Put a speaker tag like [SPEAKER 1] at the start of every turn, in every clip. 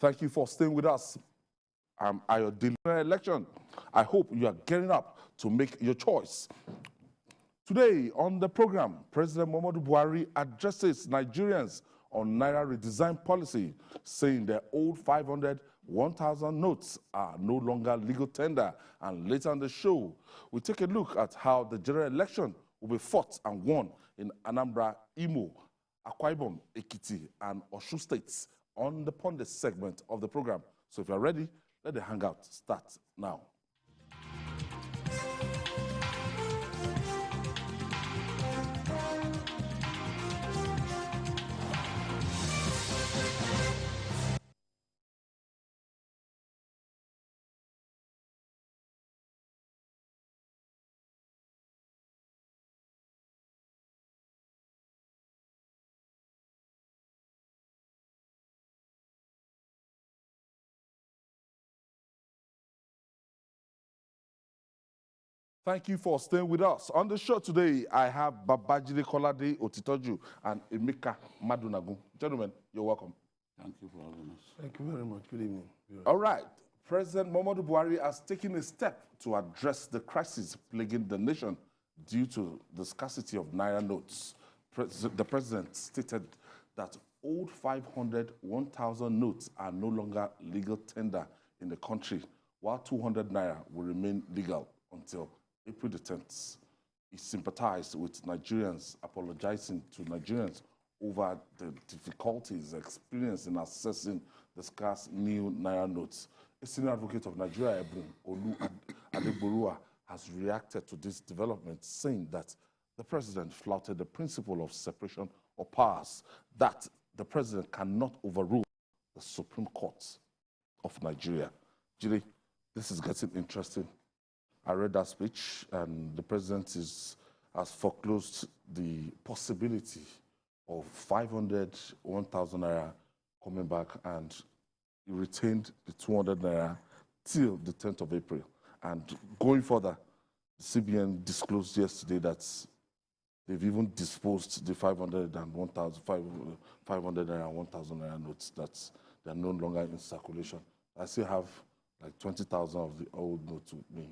[SPEAKER 1] Thank you for staying with us. At your daily election. I hope you are getting up to make your choice. Today on the program, President Muhammadu Buhari addresses Nigerians on Naira redesign policy, saying the old 500, 1,000 notes are no longer legal tender. And later on the show, we take a look at how the general election will be fought and won in Anambra, Imo, Akwa Ibom, Ekiti, and Osun states on the Pundit segment of the program. So if you're ready, let the hangout start now. Thank you for staying with us. On the show today, I have Babajide Kolade Otitoju and Emeka Madunagun. Gentlemen, you're welcome.
[SPEAKER 2] Thank you for having us.
[SPEAKER 3] Thank you very much. Good evening.
[SPEAKER 1] All right. President Muhammadu Buhari has taken a step to address the crisis plaguing the nation due to the scarcity of Naira notes. The president stated that old 500, 1,000 notes are no longer legal tender in the country, while 200 Naira will remain legal until April the 10th. He sympathized with Nigerians, apologizing to Nigerians over the difficulties experienced in accessing the scarce new Naira notes. A senior advocate of Nigeria, Ebun Olu Adegborua, has reacted to this development, saying that the president flouted the principle of separation of powers, that the president cannot overrule the Supreme Court of Nigeria. Jiri, this is getting interesting. I read that speech, and the president has foreclosed the possibility of 500, 1,000 Naira coming back, and he retained the 200 Naira till the 10th of April. And going further, the CBN disclosed yesterday that they've even disposed the 500 and 1,000, 500 Naira and 1,000 Naira notes, that they're no longer in circulation. I still have like 20,000 of the old notes with me,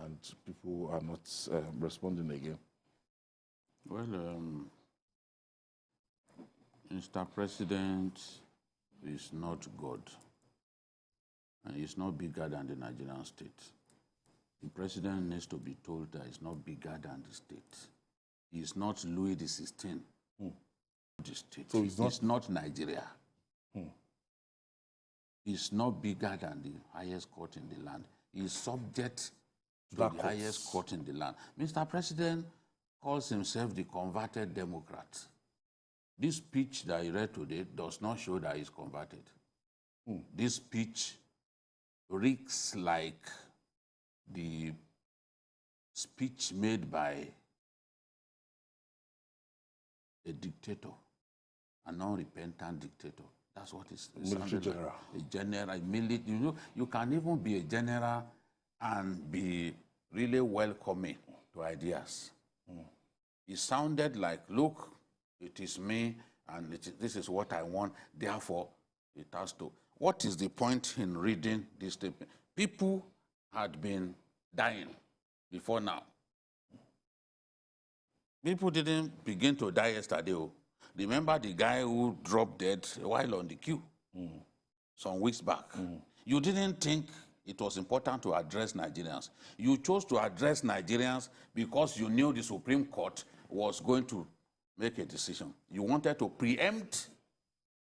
[SPEAKER 1] and people are not responding again.
[SPEAKER 2] Well, Mr. President is not God, and he's not bigger than the Nigerian state. The president needs to be told that he's not bigger than the state. He's not Louis XVI. The state. So he's not Nigeria. He's not bigger than the highest court in the land. He's subject to the highest court in the land. Mr. President calls himself the converted Democrat. This speech that he read today does not show that he's converted. This speech reeks like the speech made by a dictator, an unrepentant dictator. That's what it's
[SPEAKER 1] military general.
[SPEAKER 2] Like. A general, a military. You know, you can even be a general and be really welcoming to ideas. It sounded like, look, it is me, and this is what I want, therefore it has to. What is the point in reading this statement? People had been dying before now. People didn't begin to die yesterday. Remember the guy who dropped dead while on the queue some weeks back? You didn't think it was important to address Nigerians. You chose to address Nigerians because you knew the Supreme Court was going to make a decision. You wanted to preempt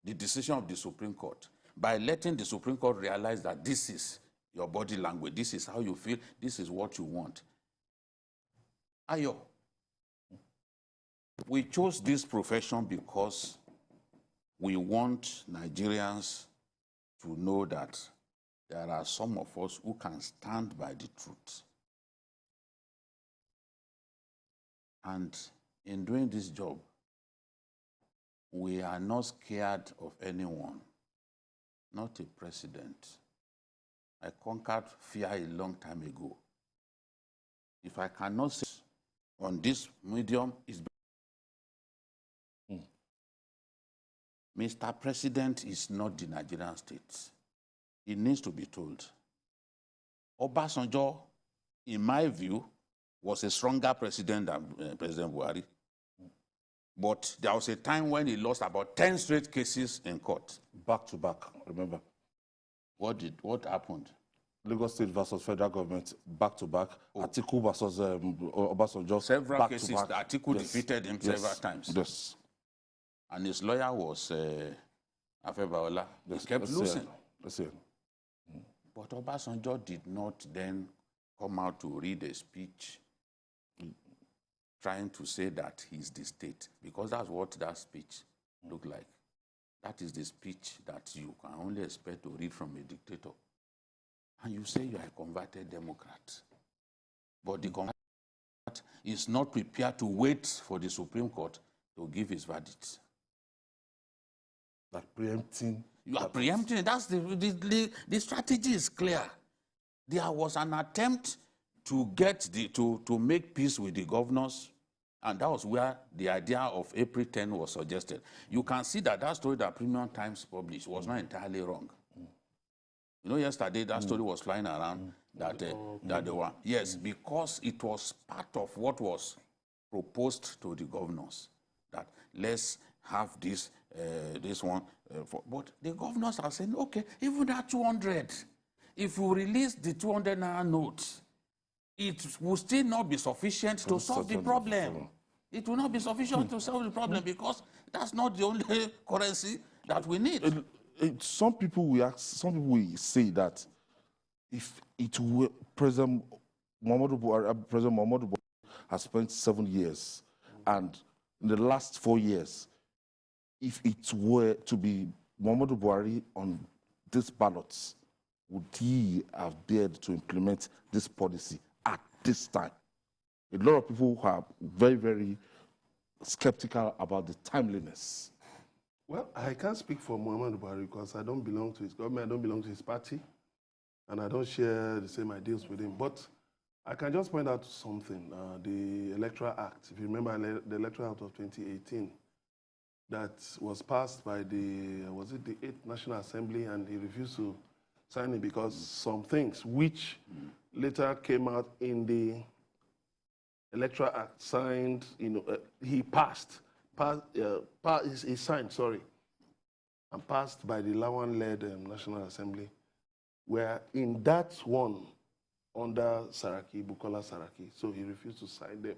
[SPEAKER 2] the decision of the Supreme Court by letting the Supreme Court realize that this is your body language, this is how you feel, this is what you want. Ayo, we chose this profession because we want Nigerians to know that there are some of us who can stand by the truth. And in doing this job, we are not scared of anyone, not a president. I conquered fear a long time ago. If I cannot say on this medium, it's Mr. President is not the Nigerian state. it needs to be told. Obasanjo, in my view, was a stronger president than President Buhari. But there was a time when he lost about 10 straight cases in court.
[SPEAKER 1] Back to back, remember.
[SPEAKER 2] What happened?
[SPEAKER 1] Lagos State versus federal government, back to back. Atiku versus Obasanjo.
[SPEAKER 2] Several
[SPEAKER 1] back
[SPEAKER 2] cases
[SPEAKER 1] to back.
[SPEAKER 2] that Atiku defeated him several times.
[SPEAKER 1] Yes.
[SPEAKER 2] And his lawyer was Afebaola. He kept losing. But Obasanjo did not then come out to read a speech trying to say that he's the state, because that's what that speech looked like. That is the speech that you can only expect to read from a dictator. And you say you are a converted Democrat. But the converted Democrat is not prepared to wait for the Supreme Court to give his verdict.
[SPEAKER 1] Like preempting.
[SPEAKER 2] You are preempting. That's the strategy is clear. There was an attempt to to make peace with the governors, and that was where the idea of April 10 was suggested. You can see that story that Premium Times published was not entirely wrong. You know, yesterday that story was flying around that they were. Yes, because it was part of what was proposed to the governors, that let's have this one. But the governors are saying, okay, even that 200, if we release the 200 Naira notes, it will still not be sufficient to solve the problem. It will not be sufficient to solve the problem because that's not the only currency that we need.
[SPEAKER 1] Some people will say that if it were President Muhammadu Buhari has spent 7 years, and in the last 4 years, if it were to be Muhammadu Buhari on these ballots, would he have dared to implement this policy at this time? A lot of people are very, very skeptical about the timeliness.
[SPEAKER 3] Well, I can't speak for Muhammadu Buhari because I don't belong to his government, I don't belong to his party, and I don't share the same ideas with him. But I can just point out something. The Electoral Act, if you remember the Electoral Act of 2018, that was passed by the 8th National Assembly, and he refused to sign it because some things which later came out in the Electoral Act signed, he he signed, and passed by the Lawan-led National Assembly, where in that one, under Bukola Saraki, so he refused to sign them.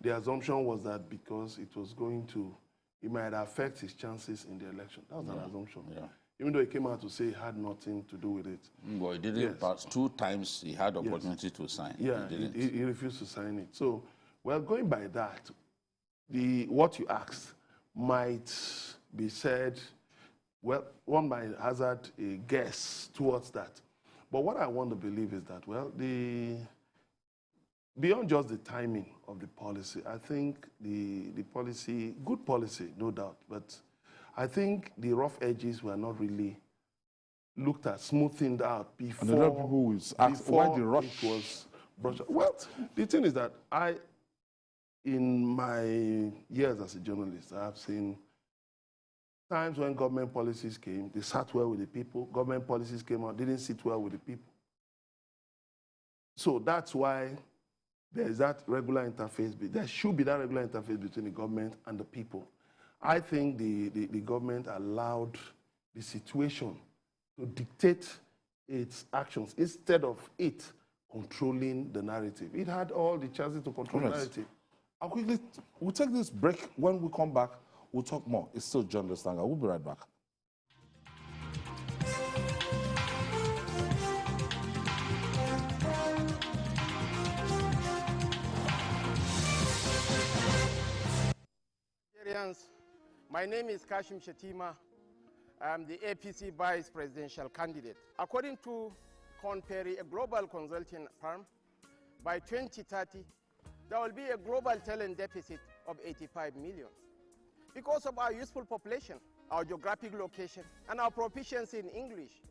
[SPEAKER 3] The assumption was that because it might affect his chances in the election. That was an assumption. Yeah. Even though he came out to say it had nothing to do with it.
[SPEAKER 2] Well, he didn't pass. 2 times he had opportunity to sign.
[SPEAKER 3] Yeah, he refused to sign it. So, well, going by that, what you asked might be said, well, one might hazard a guess towards that. But what I want to believe is that, well, beyond just the timing of the policy, I think the policy, good policy, no doubt, but I think the rough edges were not really looked at, smoothed out before.
[SPEAKER 1] And a lot of people will ask, why the rush?
[SPEAKER 3] It was brushed. Well, the thing is that in my years as a journalist, I have seen times when government policies came, they sat well with the people. Government policies came out, didn't sit well with the people. So that's why there is that regular interface. There should be that regular interface between the government and the people. I think the government allowed the situation to dictate its actions instead of it controlling the narrative. It had all the chances to control the narrative.
[SPEAKER 1] We'll take this break. When we come back, we'll talk more. It's still John Lestanga. We'll be right back.
[SPEAKER 4] My name is Kashim Shetima. I'm the APC Vice Presidential candidate. According to Conperry, a global consulting firm, by 2030, there will be a global talent deficit of 85 million. Because of our useful population, our geographic location, and our proficiency in English,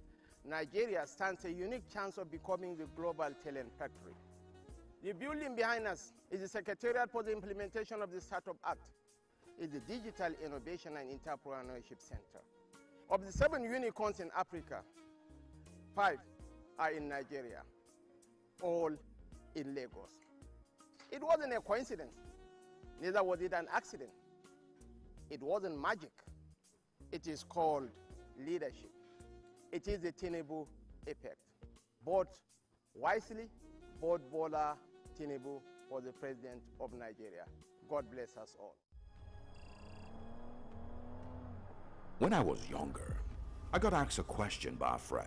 [SPEAKER 4] Nigeria stands a unique chance of becoming the global talent factory. The building behind us is the Secretariat for the implementation of the Startup Act. Is the Digital Innovation and Entrepreneurship Center. Of the 7 unicorns in Africa, 5 are in Nigeria, all in Lagos. It wasn't a coincidence, neither was it an accident. It wasn't magic. It is called leadership. It is the Tinubu effect. Vote wisely, vote Bola Tinubu for the president of Nigeria. God bless us all.
[SPEAKER 5] When I was younger, I got asked a question by a friend.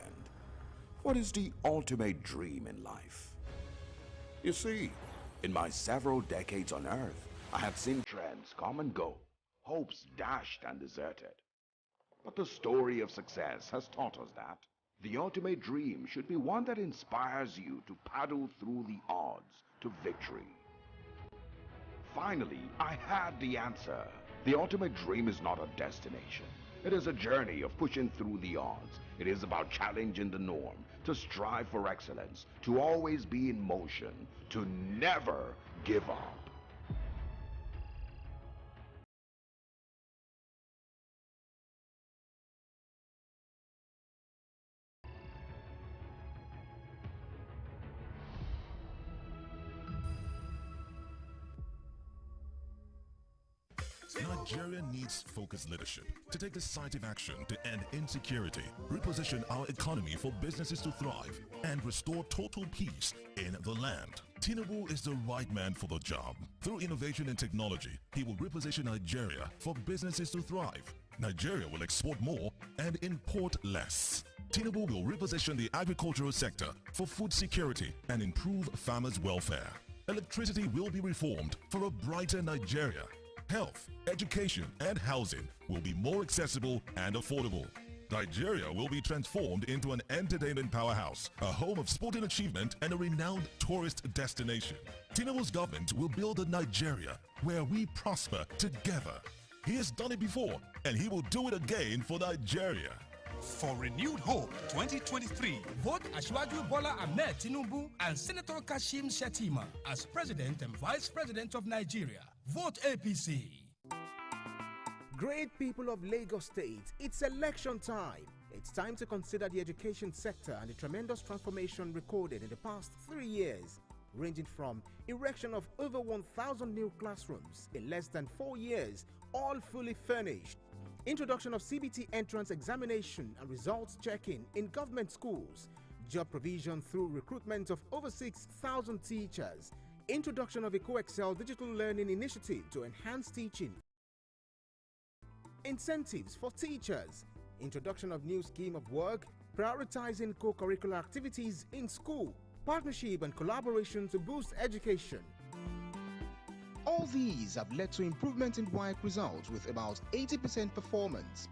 [SPEAKER 5] What is the ultimate dream in life? You see, in my several decades on Earth, I have seen trends come and go, hopes dashed and deserted. But the story of success has taught us that the ultimate dream should be one that inspires you to paddle through the odds to victory. Finally, I had the answer. The ultimate dream is not a destination. It is a journey of pushing through the odds. It is about challenging the norm, to strive for excellence, to always be in motion, to never give up.
[SPEAKER 6] Nigeria needs focused leadership to take decisive action to end insecurity, reposition our economy for businesses to thrive, and restore total peace in the land. Tinubu is the right man for the job. Through innovation and technology, he will reposition Nigeria for businesses to thrive. Nigeria will export more and import less. Tinubu will reposition the agricultural sector for food security and improve farmers' welfare. Electricity will be reformed for a brighter Nigeria. Health, education, and housing will be more accessible and affordable. Nigeria will be transformed into an entertainment powerhouse, a home of sporting achievement, and a renowned tourist destination. Tinubu's government will build a Nigeria where we prosper together. He has done it before, and he will do it again for Nigeria.
[SPEAKER 7] For renewed hope 2023, vote Asiwaju Bola Ahmed Tinubu and Senator Kashim Shettima as President and Vice President of Nigeria. Vote APC.
[SPEAKER 8] Great people of Lagos State, it's election time. It's time to consider the education sector and the tremendous transformation recorded in the past 3 years, ranging from erection of over 1,000 new classrooms in less than 4 years, all fully furnished. Introduction of CBT entrance examination and results checking in government schools. Job provision through recruitment of over 6,000 teachers. Introduction of a co-excel digital learning initiative to enhance teaching. Incentives for teachers. Introduction of new scheme of work, prioritizing co-curricular activities in school. Partnership and collaboration to boost education.
[SPEAKER 9] All these have led to improvement in WAEC results with about 80% performance.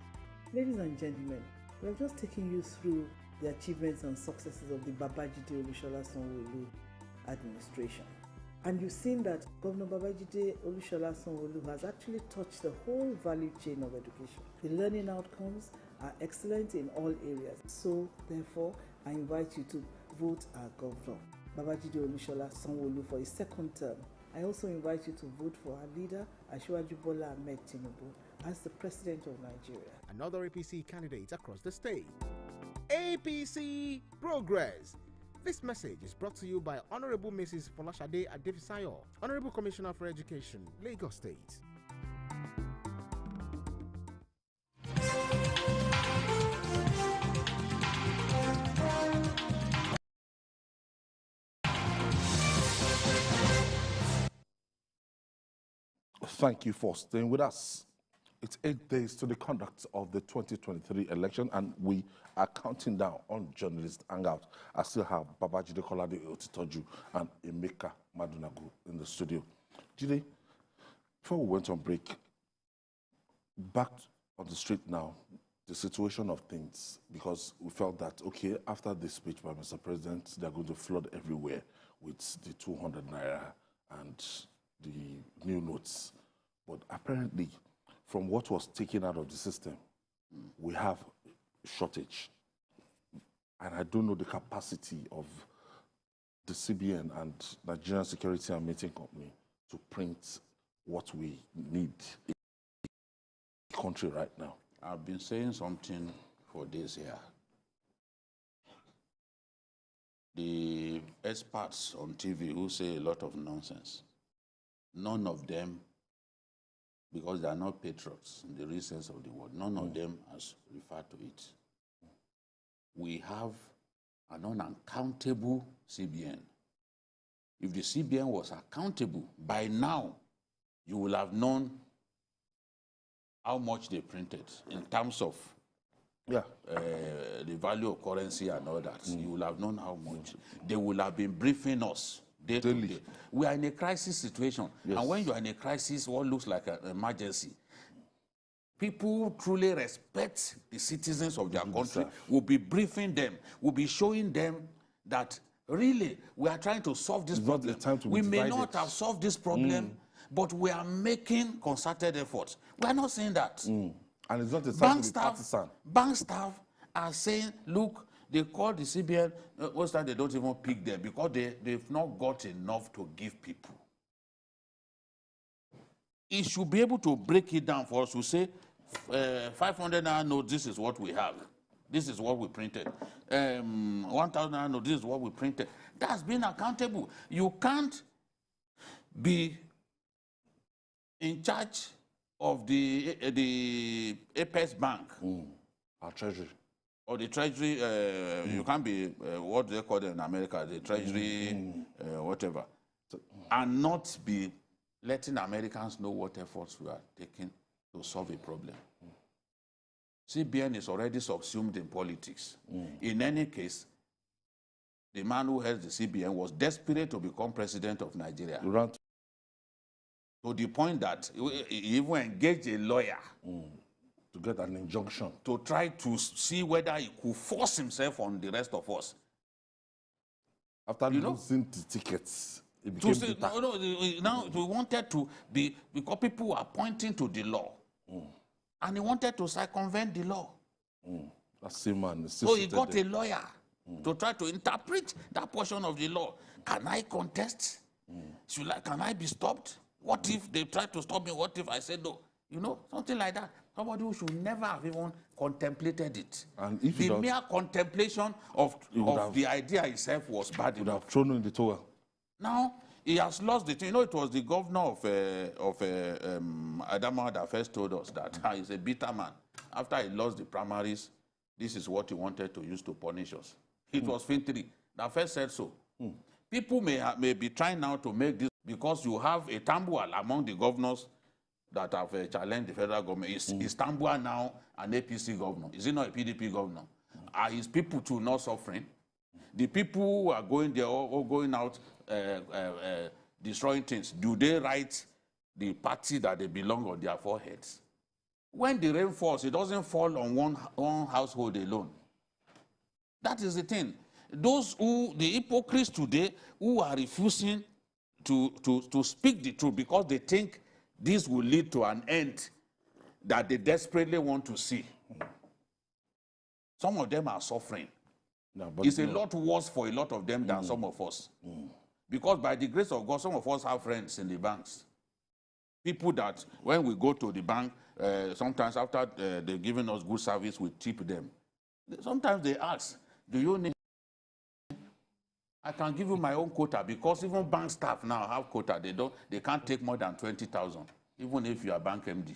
[SPEAKER 10] Ladies and gentlemen, we have just taken you through the achievements and successes of the Babajide Olushola Sanwo-Olu administration. And you've seen that Governor Babajide Olushola Sanwo-Olu has actually touched the whole value chain of education. The learning outcomes are excellent in all areas. So, therefore, I invite you to vote our Governor, Babajide Olushola Sanwo-Olu, for his second term. I also invite you to vote for our leader, Asiwaju Bola Ahmed Tinubu, as the President of Nigeria.
[SPEAKER 8] Another APC candidate across the state. APC Progress. This message is brought to you by Honorable Mrs. Folashade Adefisayo, Honorable Commissioner for Education, Lagos State.
[SPEAKER 1] Thank you for staying with us. It's 8 days to the conduct of the 2023 election, and we are counting down on Journalist Hangout. I still have Babajide Kolade Otitoju and Emeka Madunagu in the studio. Jide, before we went on break, back on the street now, the situation of things, because we felt that, okay, after this speech by Mr. President, they're going to flood everywhere with the 200 Naira and the new notes. But apparently, from what was taken out of the system, we have shortage. And I don't know the capacity of the CBN and Nigerian Security and Meeting Company to print what we need in the country right now.
[SPEAKER 2] I've been saying something for this year. the experts on TV who say a lot of nonsense, none of them, because they are not patriots in the real sense of the word, none of them has referred to it. We have an unaccountable CBN. If the CBN was accountable, by now, you will have known how much they printed in terms of the value of currency and all that. You will have known how much. They will have been briefing us day to day. We are in a crisis situation. Yes. And when you are in a crisis, what looks like an emergency, people who truly respect the citizens of their country will be briefing them, will be showing them that really we are trying to solve this problem. We may not have solved this problem, but we are making concerted efforts. We are not saying that.
[SPEAKER 1] And it's not the time to be partisan.
[SPEAKER 2] Bank staff are saying, look, they call the CBN, most time they don't even pick them because they've not got enough to give people. It should be able to break it down for us to say, 500 naira note, this is what we have. This is what we printed. 1,000 naira note, this is what we printed. That's been accountable. You can't be in charge of the Apex Bank.
[SPEAKER 1] Our treasury.
[SPEAKER 2] Or the treasury, you can't be, what they call it in America, the treasury, whatever. And not be letting Americans know what efforts we are taking to solve a problem. CBN is already subsumed in politics. In any case, the man who held the CBN was desperate to become president of Nigeria. To the point that he even engaged a lawyer
[SPEAKER 1] to get an injunction,
[SPEAKER 2] to try to see whether he could force himself on the rest of us.
[SPEAKER 1] After losing the tickets, it became
[SPEAKER 2] now we wanted to be, because people were pointing to the law. And he wanted to circumvent the law.
[SPEAKER 1] That same man is
[SPEAKER 2] so he got a lawyer to try to interpret that portion of the law. Can I contest? Can I be stopped? What if they try to stop me? What if I say no? You know, something like that. Somebody who should never have even contemplated it.
[SPEAKER 1] And if
[SPEAKER 2] the mere contemplation of the idea itself was bad enough.
[SPEAKER 1] Would have thrown in the towel.
[SPEAKER 2] Now, he has lost the thing. You know, it was the governor of Adamawa that first told us that he's a bitter man. After he lost the primaries, this is what he wanted to use to punish us. It was Fintiri that first said so. People may be trying now to make this, because you have a Tambuwal among the governors that have challenged the federal government. Is Tambuwal now an APC governor? Is he not a PDP governor? Are his people too not suffering? The people who are going there or going out destroying things, do they write the party that they belong on their foreheads? When the rain falls, it doesn't fall on one household alone. That is the thing. Those the hypocrites today who are refusing to speak the truth because they think this will lead to an end that they desperately want to see. Some of them are suffering. It's a lot worse for a lot of them than some of us. Because by the grace of God, some of us have friends in the banks. People that, when we go to the bank, sometimes after they've given us good service, we tip them. Sometimes they ask, do you need... I can give you my own quota, because even bank staff now have quota. They can't take more than 20,000, even if you are bank MD.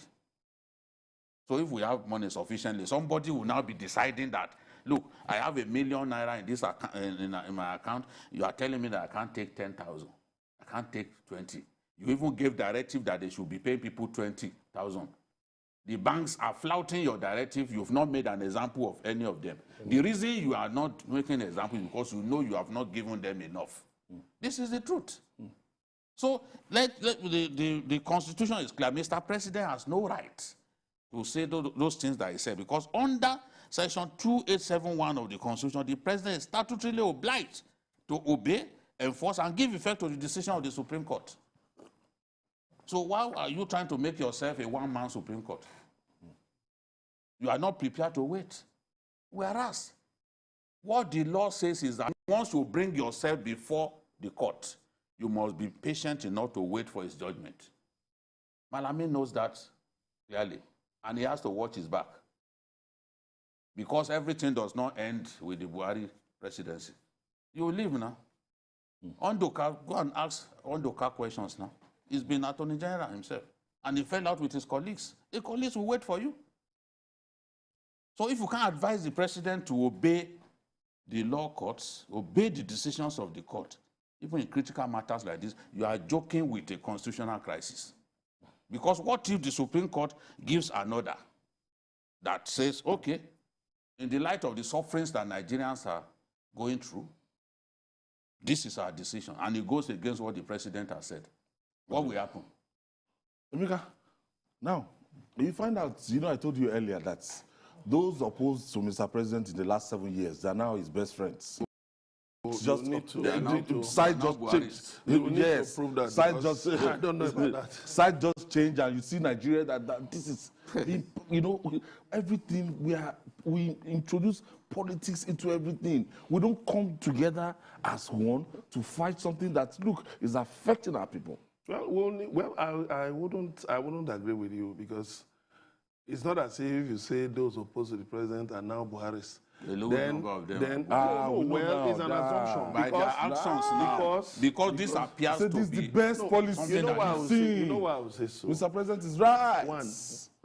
[SPEAKER 2] So if we have money sufficiently, somebody will now be deciding that, look, I have ₦1 million in this account, in my account. You are telling me that I can't take 10,000. I can't take 20. You even gave directive that they should be paying people 20,000. The banks are flouting your directive. You've not made an example of any of them. The reason you are not making an example is because you know you have not given them enough. This is the truth. So the Constitution is clear. Mr. President has no right to say those things that he said, because under Section 2871 of the Constitution, the President is statutorily obliged to obey, enforce, and give effect to the decision of the Supreme Court. So why are you trying to make yourself a one-man Supreme Court? You are not prepared to wait. Whereas, what the law says is that once you bring yourself before the court, you must be patient enough to wait for his judgment. Malami knows that clearly, and he has to watch his back. Because everything does not end with the Buhari presidency. You leave now. Ondoka, go and ask Ondoka questions now. He's been Attorney General himself. And he fell out with his colleagues. The colleagues will wait for you. So if you can't advise the president to obey the law courts, obey the decisions of the court, even in critical matters like this, you are joking with a constitutional crisis. Because what if the Supreme Court gives an order that says, okay, in the light of the sufferings that Nigerians are going through, this is our decision, and it goes against what the president has said. What will happen?
[SPEAKER 1] Emeka, now, you find out, you know, I told you earlier that those opposed to Mr. President in the last 7 years, they are now his best friends. Just side just changed. Yes, side just. I don't know about that. Side just changed, and you see Nigeria that this is, you know, everything we introduce politics into everything. We don't come together as one to fight something that is affecting our people.
[SPEAKER 3] Well, I wouldn't agree with you, because it's not as if you say those opposed to the president are now Buhari's. Then it's an assumption.
[SPEAKER 2] By their actions now. Because this appears to
[SPEAKER 1] this
[SPEAKER 2] be
[SPEAKER 1] the best policy.
[SPEAKER 3] You know why I would say so.
[SPEAKER 1] Mr. President is right.
[SPEAKER 3] One,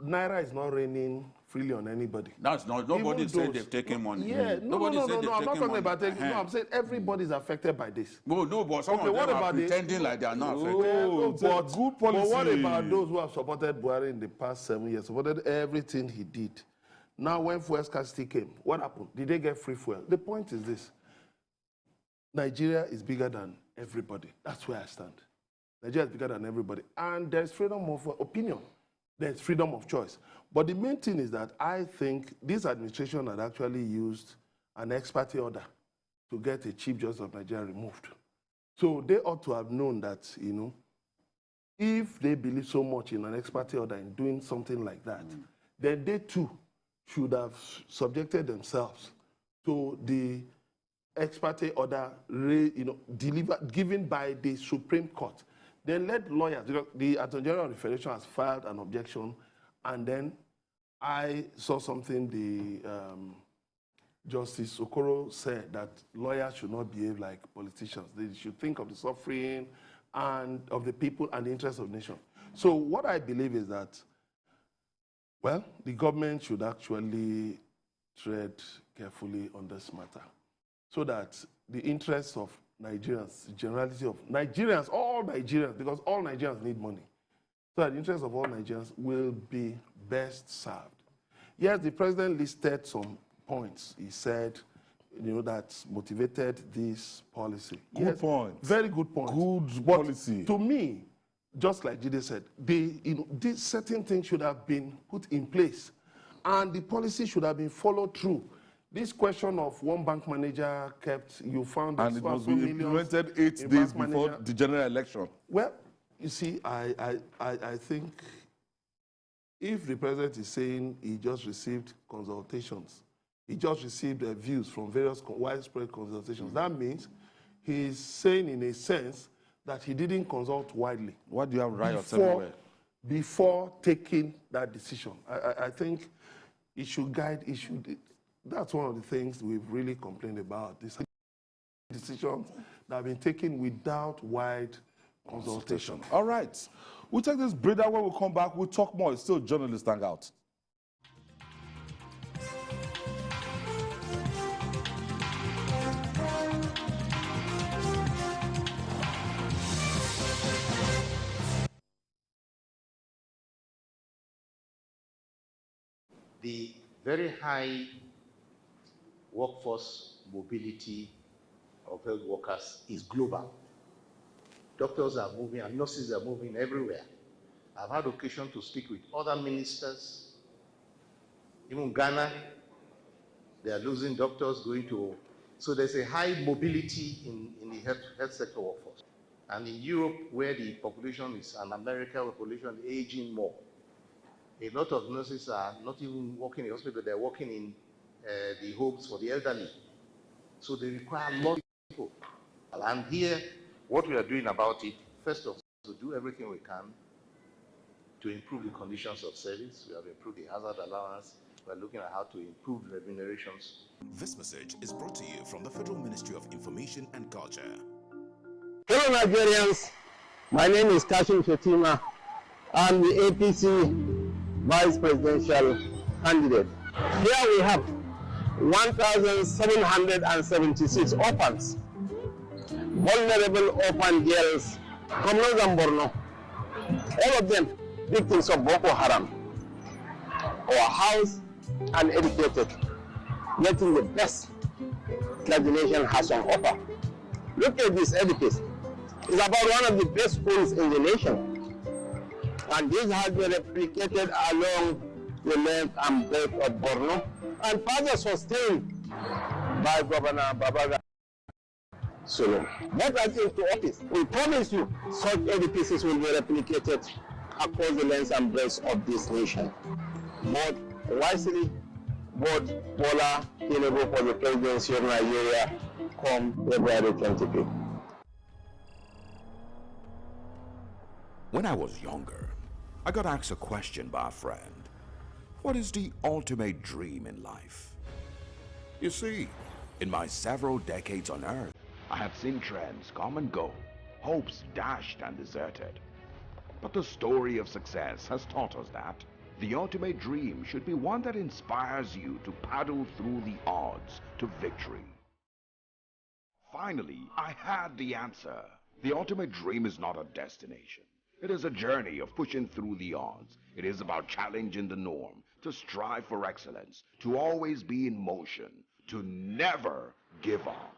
[SPEAKER 3] Naira is not raining freely on anybody.
[SPEAKER 2] That's not. Nobody said they've taken money.
[SPEAKER 3] Yeah, no. I'm not talking about taking. No, I'm saying everybody's affected by this.
[SPEAKER 2] No, but some of them are pretending like they are not affected.
[SPEAKER 3] But good policy. But what about those who have supported Buhari in the past 7 years? Supported everything he did. Now, when fuel scarcity came, what happened? Did they get free fuel? The point is this. Nigeria is bigger than everybody. That's where I stand. Nigeria is bigger than everybody. And there's freedom of opinion. There's freedom of choice. But the main thing is that I think this administration had actually used an ex parte order to get a Chief Justice of Nigeria removed. So they ought to have known that, you know, if they believe so much in an ex parte order in doing something like that, then they too should have subjected themselves to the ex parte order, given by the Supreme Court. Then let lawyers, because the Attorney General of the Federation has filed an objection, and then I saw something the Justice Okoro said, that lawyers should not behave like politicians. They should think of the suffering and of the people and the interests of the nation. So what I believe is that, well, the government should actually tread carefully on this matter, so that the interests of Nigerians, the generality of Nigerians, all Nigerians, because all Nigerians need money, so that the interests of all Nigerians will be best served. Yes, the president listed some points. He said, you know, that motivated this policy.
[SPEAKER 1] Good point.
[SPEAKER 3] Very good point.
[SPEAKER 1] Good policy.
[SPEAKER 3] To me, just like Jide said, these certain things should have been put in place, and the policy should have been followed through. This question of one bank manager kept, you found that
[SPEAKER 1] and it must be implemented 8 days before the general election.
[SPEAKER 3] Well, you see, I think if the president is saying he just received consultations, he just received views from various widespread consultations, that means he's saying in a sense that he didn't consult widely.
[SPEAKER 1] What do you have riots everywhere?
[SPEAKER 3] Before taking that decision. I think it should guide, that's one of the things we've really complained about. These decisions that have been taken without wide consultation.
[SPEAKER 1] All right. We'll take this breather. When we come back, we'll talk more. It's still Journalist Hangout.
[SPEAKER 11] The very high workforce mobility of health workers is global. Doctors are moving and nurses are moving everywhere. I've had occasion to speak with other ministers. Even Ghana, they are losing doctors going to. So there's a high mobility in the health sector workforce. And in Europe, where the population is, and America, the population is aging more, a lot of nurses are not even working in the hospital, they're working in the homes for the elderly. So they require a lot of people. And here, what we are doing about it, first of all, to do everything we can to improve the conditions of service. We have improved the hazard allowance, We're looking at how to improve remunerations.
[SPEAKER 6] This message is brought to you from the Federal Ministry of Information and Culture.
[SPEAKER 12] Hello Nigerians, my name is Scarcity. I'm the APC Vice Presidential candidate. Here we have 1,776 orphans, vulnerable orphan girls from Northern Borno, all of them victims of Boko Haram, our house and educated, getting the best that the nation has on offer. Look at this edifice. It's about one of the best schools in the nation. And this has been replicated along the length and breadth of Borno and further sustained by Governor Babaga Sulu. Get us into office. We promise you such edifices will be replicated across the length and breadth of this nation. Vote wisely, vote Bola Tinubu for the presidency of Nigeria come February 25th.
[SPEAKER 5] When I was younger, I got asked a question by a friend. What is the ultimate dream in life? You see, in my several decades on Earth, I have seen trends come and go, hopes dashed and deserted. But the story of success has taught us that the ultimate dream should be one that inspires you to paddle through the odds to victory. Finally, I had the answer. The ultimate dream is not a destination. It is a journey of pushing through the odds. It is about challenging the norm, to strive for excellence, to always be in motion, to never give up.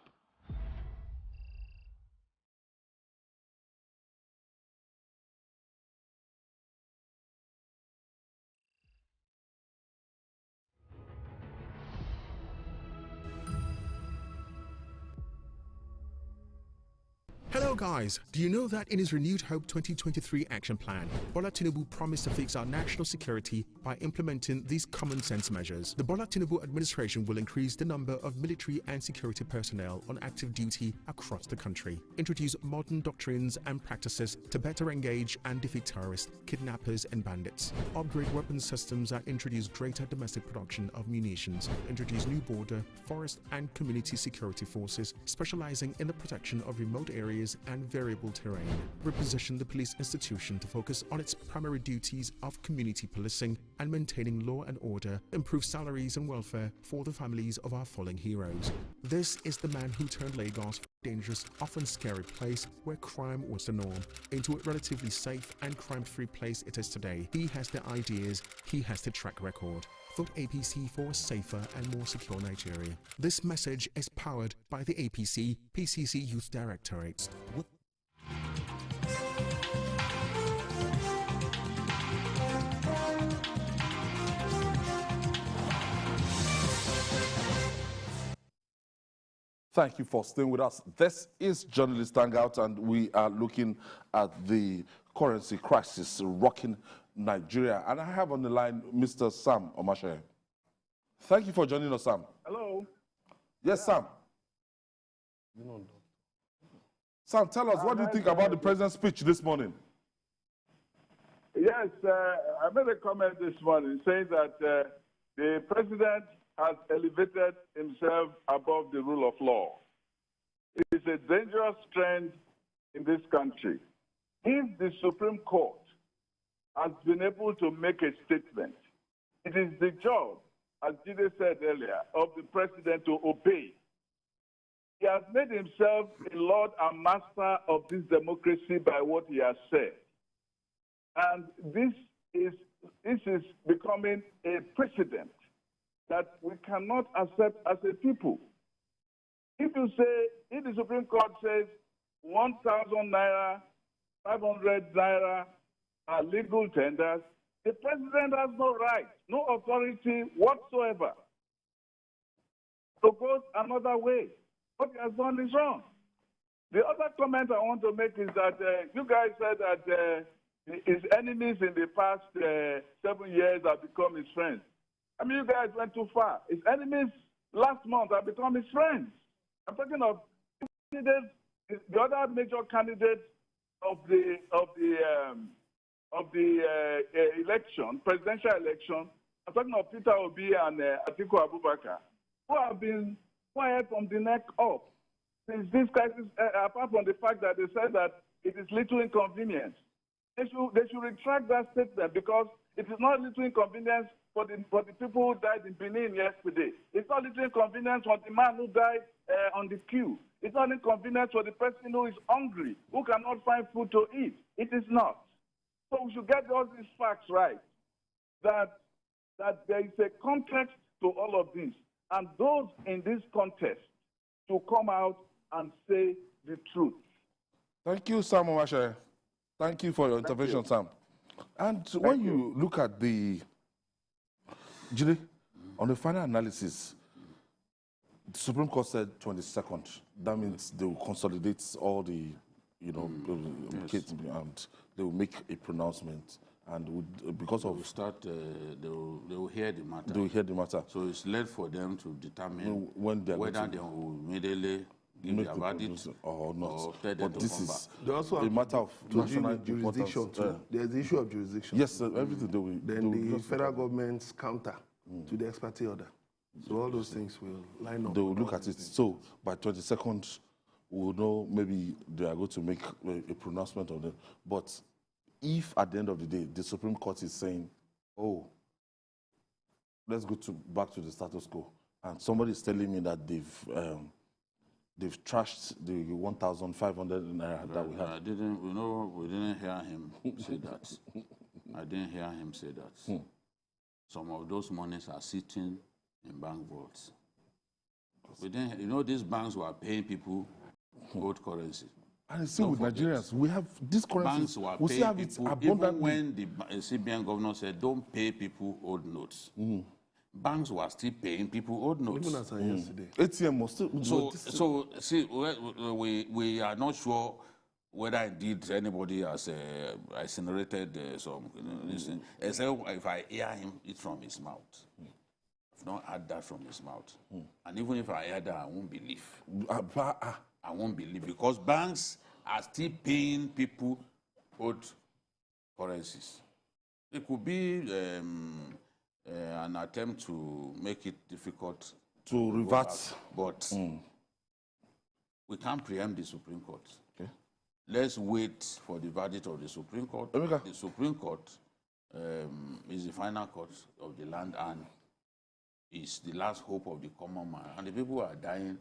[SPEAKER 8] Hello guys, do you know that in his Renewed Hope 2023 action plan, Bola Tinubu promised to fix our national security by implementing these common sense measures? The Bola Tinubu administration will increase the number of military and security personnel on active duty across the country, introduce modern doctrines and practices to better engage and defeat terrorists, kidnappers and bandits, upgrade weapon systems and introduce greater domestic production of munitions, introduce new border, forest and community security forces specializing in the protection of remote areas and variable terrain, reposition the police institution to focus on its primary duties of community policing and maintaining law and order, improve salaries and welfare for the families of our fallen heroes. This is the man who turned Lagos from a dangerous, often scary place where crime was the norm into a relatively safe and crime-free place it is today. He has the ideas, he has the track record. Vote APC for a safer and more secure Nigeria. This message is powered by the APC PCC Youth Directorate.
[SPEAKER 1] Thank you for staying with us. This is Journalist Hangout, and we are looking at the currency crisis rocking Nigeria. And I have on the line Mr. Sam Omashe. Thank you for joining us, Sam.
[SPEAKER 13] Hello.
[SPEAKER 1] Yes, Sam. Sam, tell us, what do you think about the president's speech this morning?
[SPEAKER 13] Yes, I made a comment this morning saying that the president has elevated himself above the rule of law. It is a dangerous trend in this country. If the Supreme Court has been able to make a statement, it is the job, as Jide said earlier, of the president to obey. He has made himself a lord and master of this democracy by what he has said. And this is becoming a precedent that we cannot accept as a people. If the Supreme Court says 1,000 Naira, 500 Naira are legal tenders, the president has no right, no authority whatsoever to go another way. What he has done is wrong. The other comment I want to make is that you guys said that his enemies in the past 7 years have become his friends. I mean, you guys went too far. His enemies last month have become his friends. I'm talking of the other major candidates of the election, presidential election, I'm talking of Peter Obi and Atiku Abubakar, who have been quiet from the neck up since this crisis, apart from the fact that they said that it is little inconvenience. They should retract that statement, because it is not little inconvenience for the people who died in Benin yesterday. It's not little inconvenience for the man who died on the queue. It's not inconvenience for the person who is hungry, who cannot find food to eat. It is not. So we should get all these facts right, that there is a context to all of this, and those in this context to come out and say the truth.
[SPEAKER 1] Thank you, Sam Owashe. Thank you for your intervention, Sam. And when you look at the, Jide, on the final analysis, the Supreme Court said 22nd. That means they will consolidate all the, and they will make a pronouncement. And because of
[SPEAKER 2] they will hear the matter.
[SPEAKER 1] They will hear the matter.
[SPEAKER 2] So it's left for them to determine whether they will immediately give their verdict
[SPEAKER 1] or not.
[SPEAKER 2] Or tell them
[SPEAKER 1] but
[SPEAKER 2] to
[SPEAKER 1] this
[SPEAKER 2] come
[SPEAKER 1] is
[SPEAKER 2] back.
[SPEAKER 3] They also
[SPEAKER 1] a matter of national
[SPEAKER 3] jurisdiction too. There's the issue of jurisdiction.
[SPEAKER 1] Yes, everything they will.
[SPEAKER 3] Then the federal government's counter to the ex parte order. So all those things will line up.
[SPEAKER 1] They will look at it. So by 22nd, we'll know maybe they are going to make a pronouncement on it. But if at the end of the day, the Supreme Court is saying, oh, let's go back to the status quo, and somebody is telling me that they've trashed the 1,500 naira that we had.
[SPEAKER 2] We didn't hear him say that. I didn't hear him say that. Some of those monies are sitting in bank vaults. We didn't, these banks were paying people gold currency.
[SPEAKER 1] And it's still with Nigerians. We have this currency.
[SPEAKER 2] Banks were
[SPEAKER 1] we
[SPEAKER 2] paying
[SPEAKER 1] still have it
[SPEAKER 2] people,
[SPEAKER 1] abundantly.
[SPEAKER 2] even when the CBN governor said, don't pay people old notes. Banks were still paying people old notes.
[SPEAKER 3] Even as of yesterday.
[SPEAKER 1] ATM was still...
[SPEAKER 2] So see, we are not sure whether indeed anybody has incinerated some, except if I hear him eat from his mouth. I've not heard that from his mouth. And even if I hear that, I won't believe. I won't believe, because banks are still paying people old currencies. It could be an attempt to make it difficult
[SPEAKER 1] to revert.
[SPEAKER 2] But we can't preempt the Supreme Court. Okay. Let's wait for the verdict of the Supreme Court. The Supreme Court is the final court of the land and is the last hope of the common man. And the people who are dying,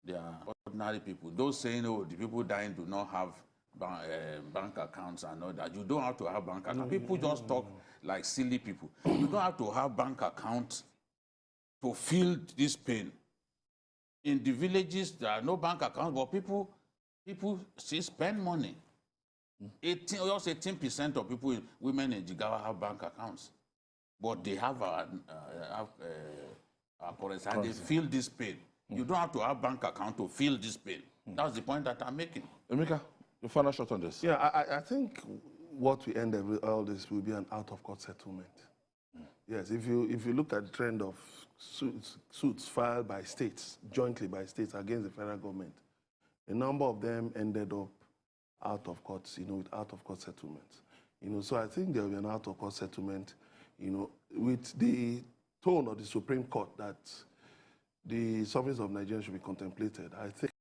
[SPEAKER 2] they are ordinary people. Those saying, oh, the people dying do not have bank accounts and all that. You don't have to have bank accounts. People just talk like silly people. You don't have to have bank accounts to feel this pain. In the villages, there are no bank accounts, but people still spend money. 18% of people, women in Jigawa have bank accounts, but they have a currency and they feel this pain. You don't have to have bank account to feel this pain. That's the point that I'm making.
[SPEAKER 1] Emeka, your final shot on this.
[SPEAKER 3] Yeah, I think what we end all this will be an out-of-court settlement. Yes, if you look at the trend of suits filed by states, jointly by states against the federal government, a number of them ended up out of court, with out-of-court settlements. So I think there will be an out-of-court settlement, with the tone of the Supreme Court that the sovereignty of Nigeria should be contemplated. I think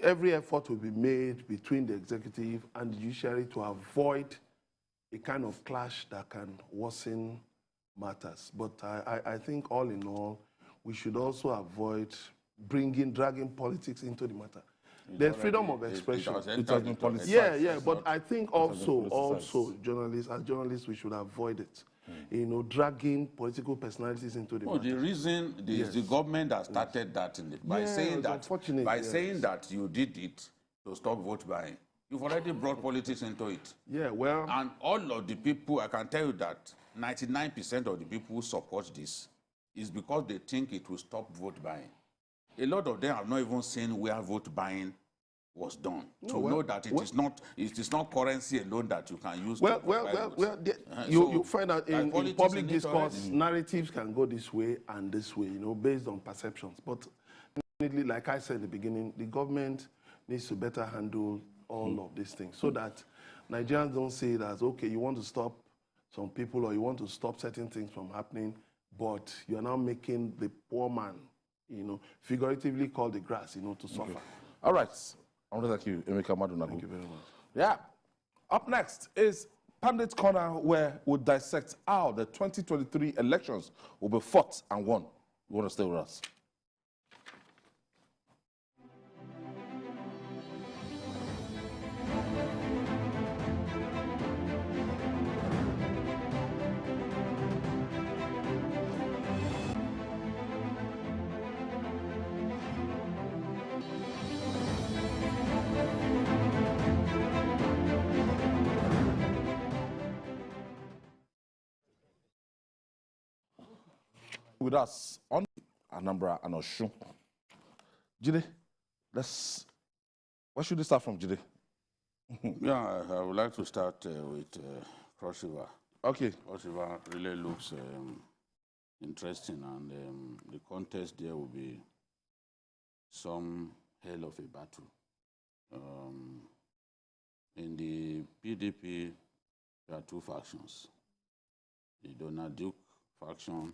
[SPEAKER 3] every effort will be made between the executive and the judiciary to avoid a kind of clash that can worsen matters. But I think all in all, we should also avoid dragging politics into the matter. There's freedom of expression.
[SPEAKER 1] It has been politicized.
[SPEAKER 3] Yeah, but I think also journalists, we should avoid it. Dragging political personalities into the matter.
[SPEAKER 2] The reason the government that started that by saying that you did it to stop vote buying. You've already brought politics into it.
[SPEAKER 3] Yeah, well.
[SPEAKER 2] And all of the people, I can tell you that 99% of the people who support this is because they think it will stop vote buying. A lot of them have not even seen where vote buying was done know that it is not currency alone that you can use.
[SPEAKER 3] You find out in public discourse, narratives can go this way and this way, based on perceptions. But like I said at the beginning, the government needs to better handle all of these things so that Nigerians don't say that, okay, you want to stop some people, or you want to stop certain things from happening, but you are now making the poor man, figuratively called the grass, to suffer.
[SPEAKER 1] All right. I want to thank you, Emeka Madunagu.
[SPEAKER 3] Thank you very much.
[SPEAKER 1] Yeah. Up next is Pandit Corner, where we'll dissect how the 2023 elections will be fought and won. You want to stay with us? With us on Anambra and Osun. Jide, where should we start from, Jide?
[SPEAKER 2] Yeah, I would like to start with Cross River.
[SPEAKER 1] Okay.
[SPEAKER 2] Cross River really looks interesting, and the contest there will be some hell of a battle. In the PDP, there are two factions. The Donald Duke faction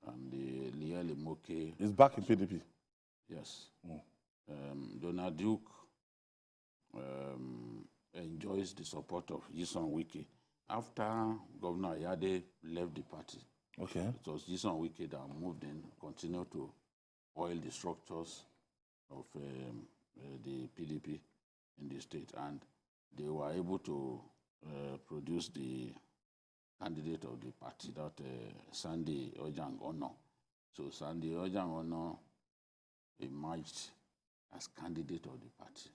[SPEAKER 2] and the Lieli Moke.
[SPEAKER 1] He's back in PDP.
[SPEAKER 2] Yes. Donald Duke enjoys the support of Yison Wike. After Governor Ayade left the party, it was Yison Wike that moved in, continued to oil the structures of the PDP in the state, and they were able to produce the candidate of the party, that Sandy Ojang Ono. So Sandy Ojang Ono emerged as candidate of the party.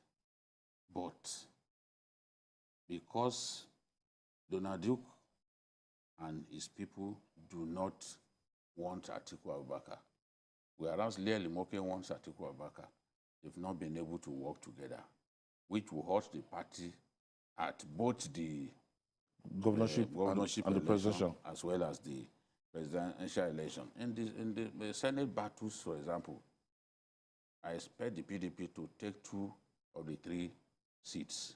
[SPEAKER 2] But because Donald Duke and his people do not want Atiku Abubakar, whereas Lieli Moke wants Atiku Abubakar, they've not been able to work together, which will hurt the party at both the
[SPEAKER 1] governorship and the presidential,
[SPEAKER 2] as well as the presidential election. In the Senate battles, for example, I expect the PDP to take 2 of the 3 seats.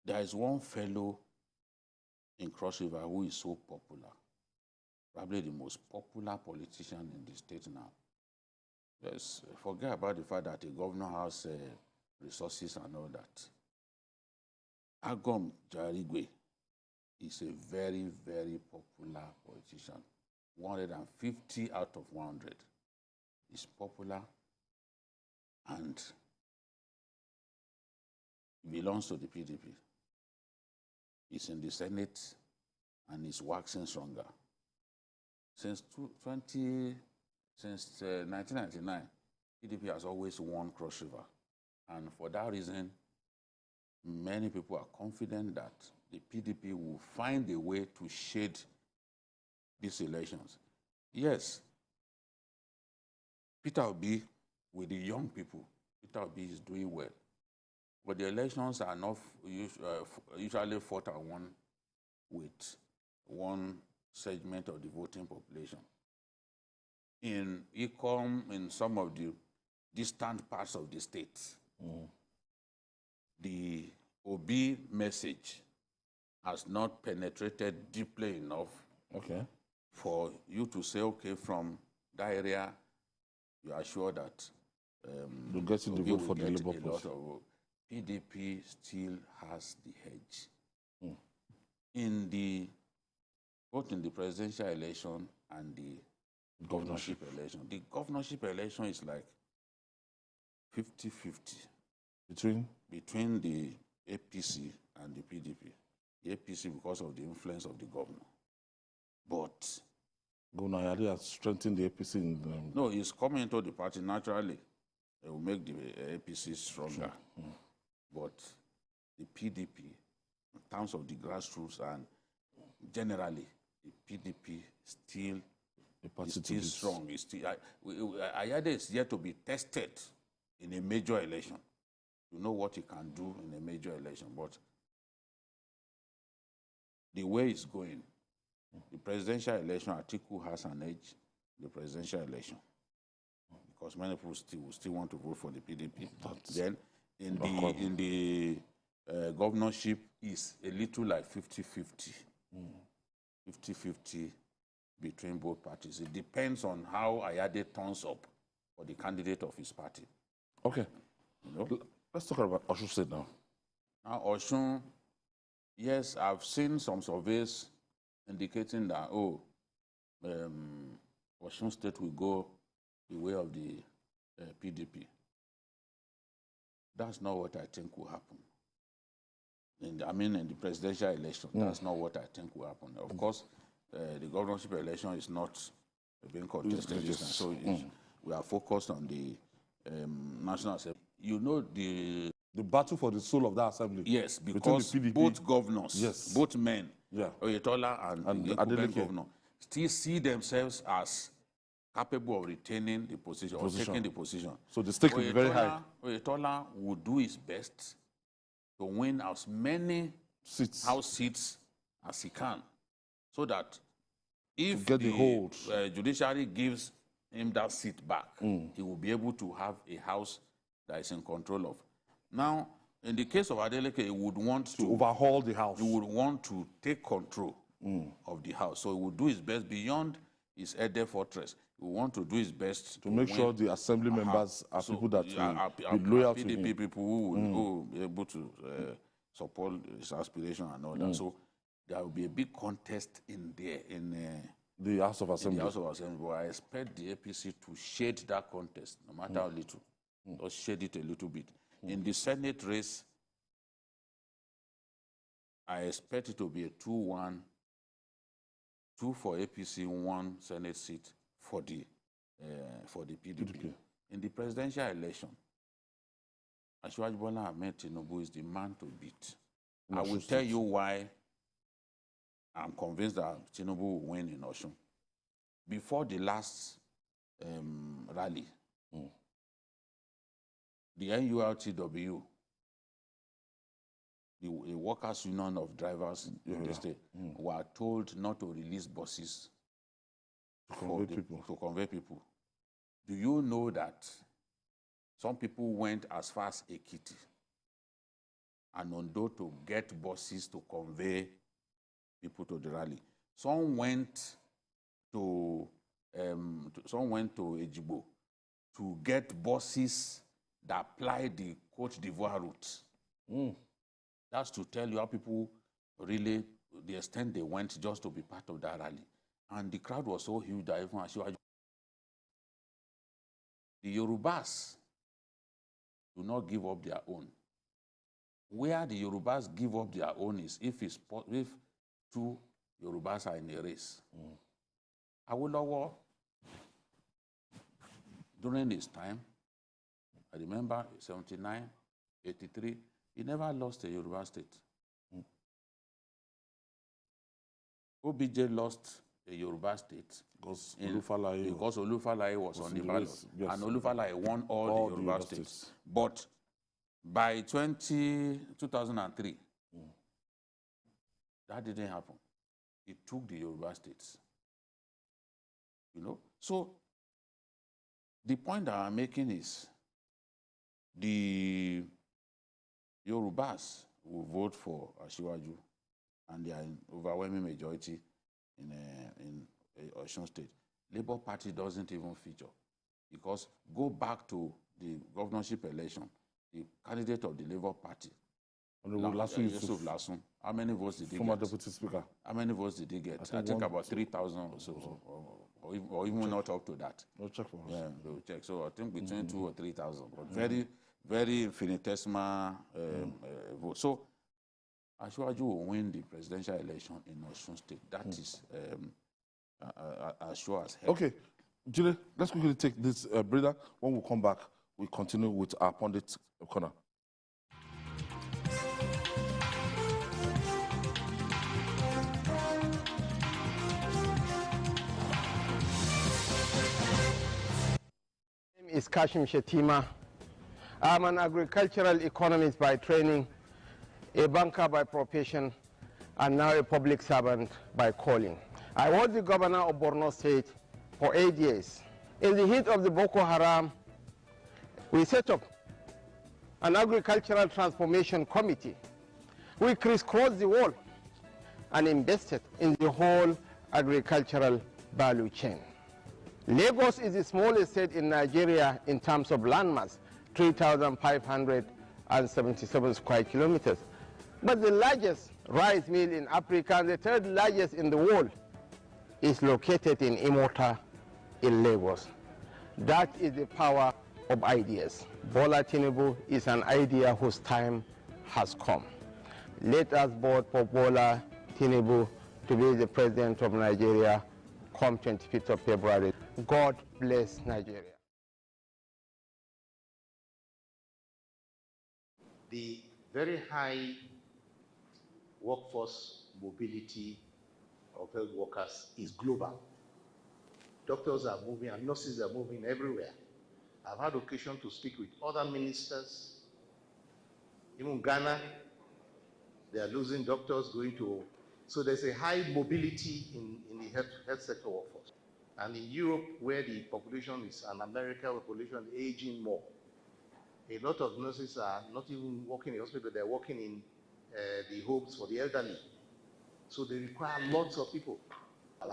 [SPEAKER 2] There is one fellow in Cross River who is so popular, probably the most popular politician in the state now. Yes, forget about the fact that the governor has resources and all that. Agom Jarigwe is a very, very popular politician. 150 out of 100. He's popular and belongs to the PDP. He's in the Senate and is waxing stronger. Since 1999, PDP has always won Cross River. And for that reason, many people are confident that the PDP will find a way to shade these elections. Yes, Peter Obi, with the young people, Peter Obi is doing well. But the elections are not usually fought and won with one segment of the voting population. In Ikom, in some of the distant parts of the state, the Obi message has not penetrated deeply enough for you to say, okay, from that area, you are sure that
[SPEAKER 1] you're getting the vote for the Labour Party.
[SPEAKER 2] PDP still has the hedge. Both in the presidential election and the governorship election. The governorship election is like 50-50. Between the APC and the PDP. The APC because of the influence of the governor. But
[SPEAKER 1] Governor Ayade has strengthened the APC.
[SPEAKER 2] No, he's coming into the party naturally. It will make the APC stronger. But the PDP, in terms of the grassroots and generally, the PDP is still strong. Ayade is yet to be tested in a major election. You know what he can do in a major election, but the way it's going, the presidential election, Atiku has an edge, the presidential election, because many people still want to vote for the PDP. Then in the governorship is a little like 50-50. 50-50 between both parties. It depends on how Ayade turns up for the candidate of his party.
[SPEAKER 1] Okay. You know? Let's talk about Osun State now.
[SPEAKER 2] Now, Osun, yes, I've seen some surveys indicating that, Osun State will go the way of the PDP. That's not what I think will happen. In the presidential election, that's not what I think will happen. Of course, the governorship election is not being contested this time, so we are focused on the National Assembly. You know, the
[SPEAKER 1] battle for the soul of that assembly.
[SPEAKER 2] Yes, because both governors, both men,
[SPEAKER 1] yeah,
[SPEAKER 2] Oyetola and the incumbent governor, still see themselves as capable of retaining the position or taking the position.
[SPEAKER 1] So the stake will be very high.
[SPEAKER 2] Oyetola would do his best to win as many House seats as he can, so that if the judiciary gives him that seat back, he will be able to have a House that is in control of. Now, in the case of Adeleke, he would want to
[SPEAKER 1] overhaul the House.
[SPEAKER 2] He would want to take control of the House. So he would do his best beyond his Ede fortress. He would want to do his best
[SPEAKER 1] to make sure the assembly members are people that will be loyal to him.
[SPEAKER 2] People who will be able to support his aspiration and all that. So there will be a big contest in there,
[SPEAKER 1] the House of Assembly.
[SPEAKER 2] The House of Assembly. But I expect the APC to shade that contest, no matter how little. Or shade it a little bit. In the Senate race, I expect it to be a 2-1, 2 for APC, 1 Senate seat for the PDP. In the presidential election, Asiwaju Bola Ahmed Tinubu is the man to beat. I will tell you why I'm convinced that Tinubu will win in Osun. Before the last rally, the NURTW, the Workers' Union of Drivers in the state, were told not to release buses to convey people. Do you know that some people went as far as Ekiti and Ondo to get buses to convey people to the rally? Some went to Ejigbo to get buses that apply the Côte d'Ivoire route. That's to tell you how people really, the extent they went just to be part of that rally. And the crowd was so huge that even Asiwaju. The Yorubas do not give up their own. Where the Yorubas give up their own is if 2 Yorubas are in a race. Awolowo, during his time, I remember 79, 83, he never lost a Yoruba state. OBJ lost a Yoruba state because Olufalaye was on the ballot. Yes. And Olufalaye won all the Yoruba states. But by 2003, that didn't happen. He took the Yoruba states. You know? So the point that I'm making is the Yorubas will vote for Asiwaju, and they are in overwhelming majority in Osun State. Labour Party doesn't even feature, because go back to the governorship election, the candidate of the Labour Party, Yusuf Lasun, how many votes did he get?
[SPEAKER 1] Former Deputy Speaker.
[SPEAKER 2] How many votes did he get? I think about 3,000 or so, or even not up to that.
[SPEAKER 1] We'll check for us.
[SPEAKER 2] Yeah, we'll check. So I think between 2,000 or 3,000, but very, very infinitesimal vote. So Asiwaju will win the presidential election in Osun State. That is as sure as hell.
[SPEAKER 1] Okay, Jide, let's quickly take this breather. When we come back, we continue with our pundit corner.
[SPEAKER 4] My name is Kashim Shetima. I'm an agricultural economist by training, a banker by profession, and now a public servant by calling. I was the governor of Borno State for 8 years. In the heat of the Boko Haram, we set up an agricultural transformation committee. We crisscrossed the world
[SPEAKER 14] and invested in the whole agricultural value chain. Lagos is the smallest state in Nigeria in terms of landmass, 3,577 square kilometers. But the largest rice mill in Africa and the third largest in the world is located in Imota in Lagos. That is the power of ideas. Bola Tinubu is an idea whose time has come. Let us vote for Bola Tinubu to be the president of Nigeria come 25th of February. God bless Nigeria.
[SPEAKER 11] The very high workforce mobility of health workers is global. Doctors are moving and nurses are moving everywhere. I've had occasion to speak with other ministers. Even Ghana, they are losing doctors going to, so there's a high mobility in the health sector workforce. And in Europe, where the population is, and America, where the population is aging more, a lot of nurses are not even working in the hospital, they're working in the homes for the elderly. So they require lots of people.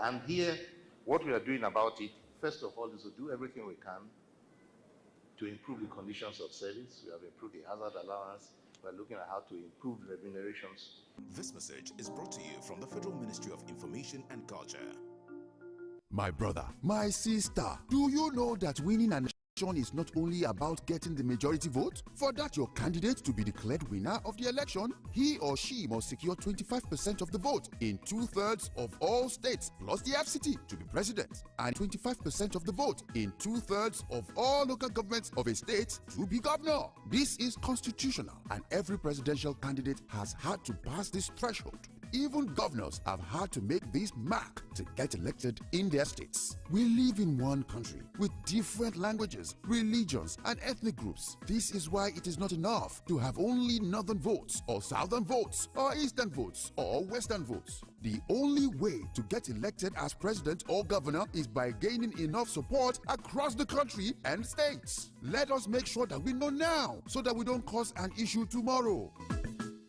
[SPEAKER 11] And here, what we are doing about it, first of all, is to do everything we can to improve the conditions of service. We have improved the hazard allowance. We're looking at how to improve remunerations.
[SPEAKER 5] This message is brought to you from the Federal Ministry of Information and Culture.
[SPEAKER 15] My brother, my sister, do you know that winning an election is not only about getting the majority vote? For that your candidate to be declared winner of the election, he or she must secure 25% of the vote in 2/3 of all states plus the FCT to be president, and 25% of the vote in 2/3 of all local governments of a state to be governor. This is constitutional, and every presidential candidate has had to pass this threshold. Even governors have had to make this mark to get elected in their states. We live in one country with different languages, religions, and ethnic groups. This is why it is not enough to have only northern votes, or southern votes, or eastern votes, or western votes. The only way to get elected as president or governor is by gaining enough support across the country and states. Let us make sure that we know now so that we don't cause an issue tomorrow.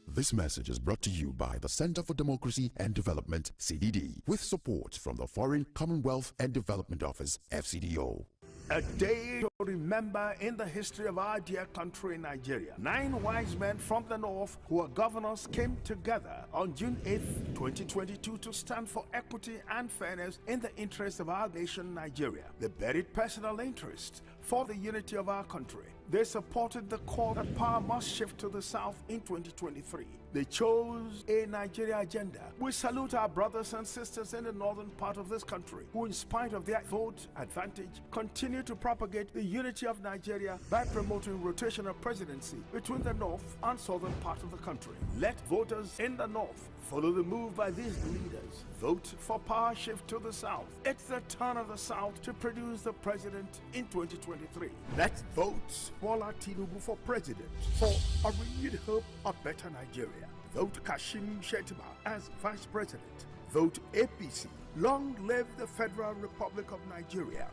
[SPEAKER 15] This message is brought to you by the Center for Democracy and Development, CDD, with support from the Foreign, Commonwealth and Development Office, FCDO.
[SPEAKER 16] A day to remember in the history of our dear country, Nigeria. 9 wise men from the north who are governors came together on June 8th, 2022 to stand for equity and fairness in the interest of our nation, Nigeria. They buried personal interest for the unity of our country. They supported the call that power must shift to the south in 2023. They chose a Nigeria agenda. We salute our brothers and sisters in the northern part of this country who, in spite of their vote advantage, continue to propagate the unity of Nigeria by promoting rotational presidency between the north and southern part of the country. Let voters in the north follow the move by these leaders. Vote for power shift to the south. It's the turn of the south to produce the president in 2023. Let's vote Bola Tinubu for president for a renewed hope of better Nigeria. Vote Kashim Shettima as vice president. Vote APC. Long live the Federal Republic of Nigeria.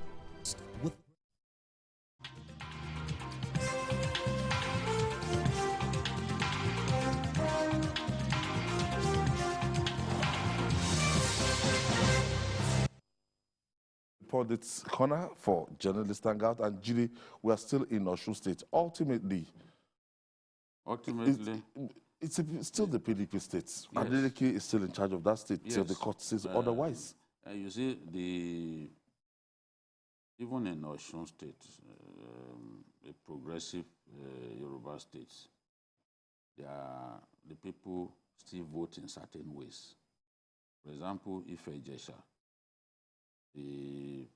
[SPEAKER 1] Its corner for journalist Hangout, and Julie, we are still in Osun State. Ultimately, it's still the PDP state. Yes. Adeleke is still in charge of that state till the court says otherwise.
[SPEAKER 2] You see, even in Osun State, the progressive Yoruba states, the people still vote in certain ways. For example, Ife Ijesha, the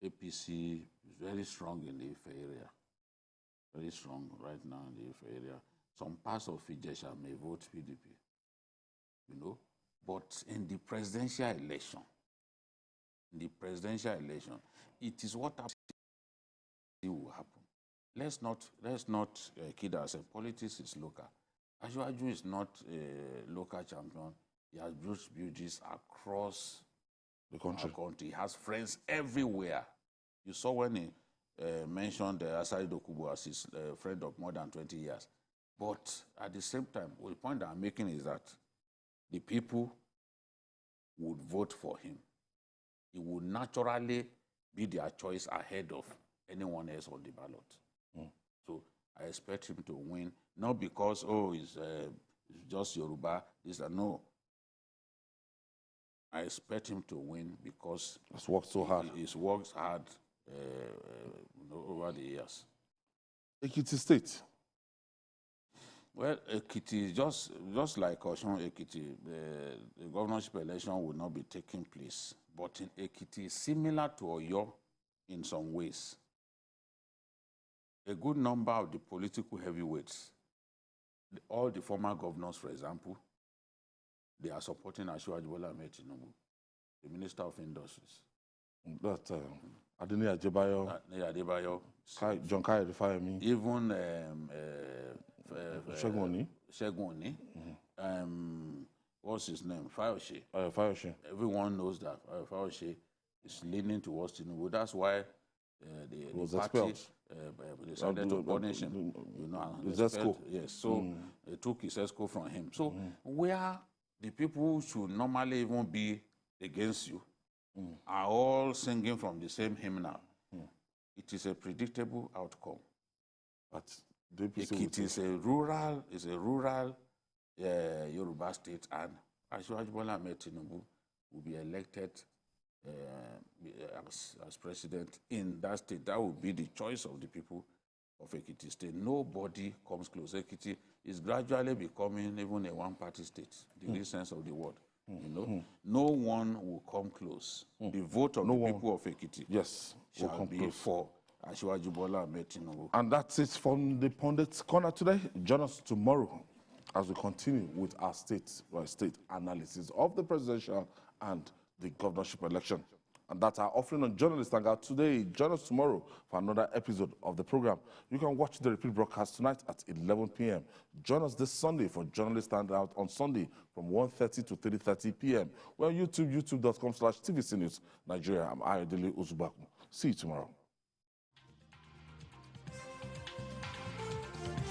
[SPEAKER 2] APC is very strong in the Ife area, very strong right now in the Ife area. Some parts of Ijesha may vote PDP, you know, but in the presidential election, it is what will happen. Let's not kid ourselves. Politics is local. Ashwaju is not a local champion. He has built bridges across the country. He has friends everywhere. You saw when he mentioned Asari Dokubo as his friend of more than 20 years. But at the same time, the point I'm making is that the people would vote for him, he would naturally be their choice ahead of anyone else on the ballot. So I expect him to win, not because, he's just Yoruba, no. I expect him to win because
[SPEAKER 1] he's worked so hard.
[SPEAKER 2] He's worked hard over the years.
[SPEAKER 1] Ekiti State.
[SPEAKER 2] Well, Ekiti is just like Osun Ekiti, the governorship election will not be taking place. But in Ekiti, similar to Oyo in some ways, a good number of the political heavyweights, all the former governors, for example, they are supporting Asiwaju Bola Ahmed Tinubu, the Minister of Industries.
[SPEAKER 1] That Adeni Adebayo, John Kai Rifayemi,
[SPEAKER 2] even
[SPEAKER 1] Shegun Oni.
[SPEAKER 2] What's his name? Fayose.
[SPEAKER 1] Fayose.
[SPEAKER 2] Everyone knows that Fayose is leaning towards Tinubu. That's why the party decided to punish him. Yes, so they took his ESCO from him. So where the people who should normally even be against you are all singing from the same hymnal. It is a predictable outcome.
[SPEAKER 1] But
[SPEAKER 2] it is a rural Yoruba state, and Asiwaju Bola Ahmed Tinubu will be elected as president in that state. That will be the choice of the people of Ekiti State. Nobody comes close. Ekiti is gradually becoming even a one-party state, the real sense of the word. No one will come close. The vote of the people of Ekiti shall be for Asiwaju Bola Ahmed Tinubu.
[SPEAKER 1] And that's it from the Pundit's Corner today. Join us tomorrow as we continue with our state analysis of the presidential and the governorship election. And that's our offering on Journalist Hangout today. Join us tomorrow for another episode of the program. You can watch the repeat broadcast tonight at 11 p.m. Join us this Sunday for Journalist Hangout on Sunday from 1:30 to 3:30 p.m. We're on YouTube, youtube.com/TVC News Nigeria. I'm Ayodele Uzubaku. See you tomorrow.